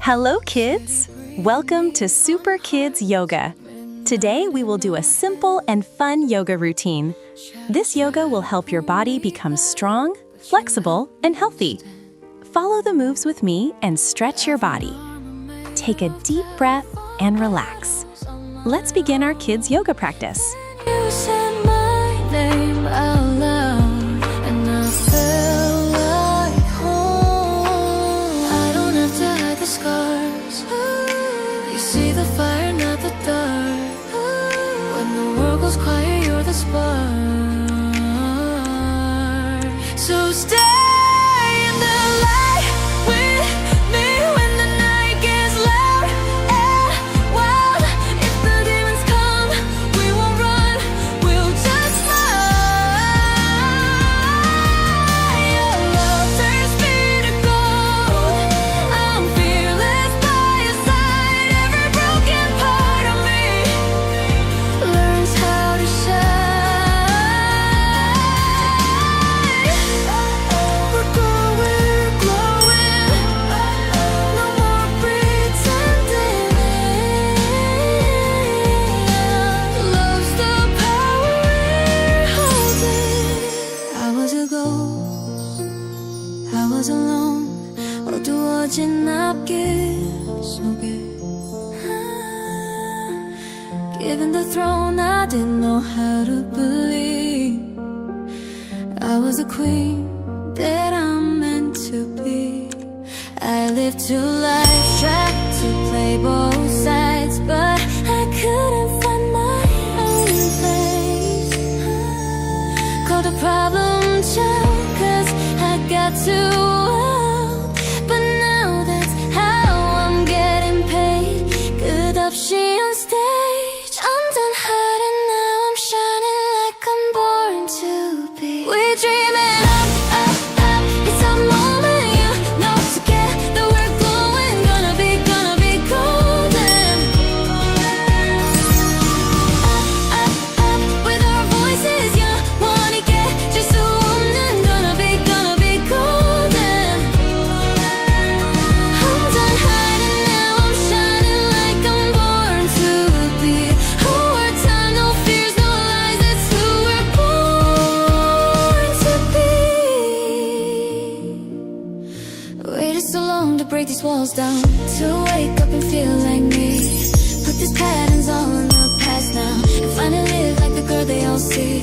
Hello, kids! Welcome to Super Kids Yoga. Today, we will do a simple and fun yoga routine. This yoga will help your body become strong, flexible, and healthy. Follow the moves with me and stretch your body. Take a deep breath and relax. Let's begin our kids' yoga practice. You said my name out loud, and I felt like home. I don't have to hide the scars. You see the fire, not the dark. When the world goes quiet, you're the spark. So stay in the light with me when the night gets loud and wild. If the demons come, we won't run, we'll just fly. Your love turns me to gold. I'm fearless by your side. Every broken part of me learns how to shine. We're glowing, glowing. No more pretending. Love's the power we're holding. I was a ghost, I was alone. 어두워진 앞길 속에 given the throne, I didn't know how to believe I was a queen that I'm meant to be. I lived two lives, tried to play both sides, but I couldn't find my own place. Called a problem child, 'cause I got too old. But now that's how I'm getting paid. 끝없이 on stage, I'm done hiding, now I'm shining like I'm born to be. We're dreaming up, up, up. It's our moment, you know. Together we're glowing, gonna be golden. Up, up, up. With our voices, you wanna get just so 없는. Gonna be golden. I'm done hiding, now I'm shining like I'm born to be. Who are time, no fears, no lies. That's who we're born to be. Waited so long to break these walls down, to wake up and feel like me. Put these patterns all in the past now, and finally live like the girl they all see.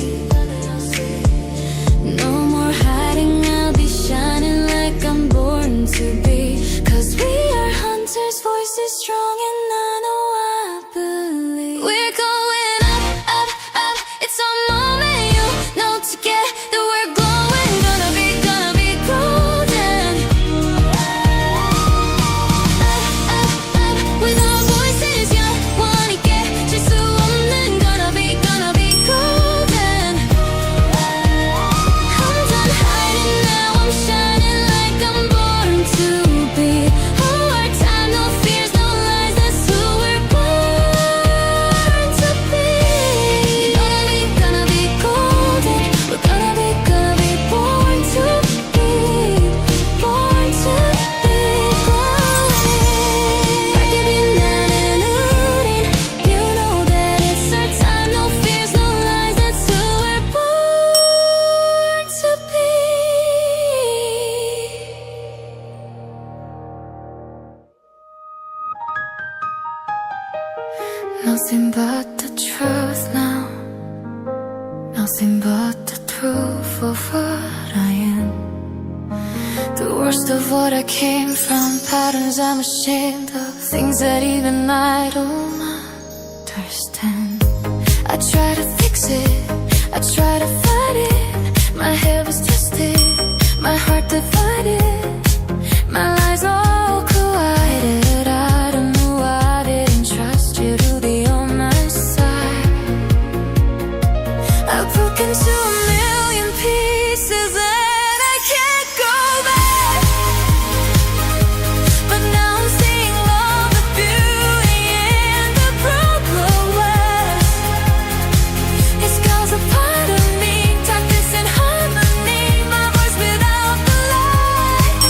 No more hiding, I'll be shining like I'm born to be. 'Cause we are hunters, voices strong, and I know I believe. We're going up, up, up. It's our moment, you know. Together we're glowing, gonna be golden. Up, up, up. With our voices, you wanna get just so 없는. Gonna be golden. I'm done hiding, now I'm shining like I'm born to be. Who are time, no fears, no lies. That's who we're born to be. Gonna be golden. We're gonna be born to be. Born to be glowing. 밝게 빛나는 우린, you know that it's our time. No fears, no lies. That's who we're born to be. Nothing but the truth now. Nothing but the truth of what I am. The worst of what I came from. Patterns I'm ashamed of. Things that even I don't understand. I try to fix it, I try to fight it. My head was twisted, my heart divided. My lies all collided. I don't know why I didn't trust you to be on my side. I've broken to a million pieces and I can't go back. But now I'm seeing all the beauty in the brokenness. It's 'cause a part of me tucked this in harmony. My voice without the light.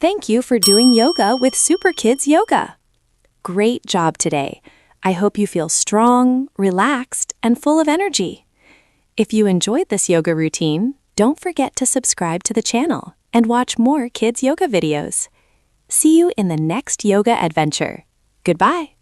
Thank you for doing yoga with Super Kids Yoga. Great job today. I hope you feel strong, relaxed, and full of energy. If you enjoyed this yoga routine, don't forget to subscribe to the channel and watch more kids yoga videos. See you in the next yoga adventure. Goodbye.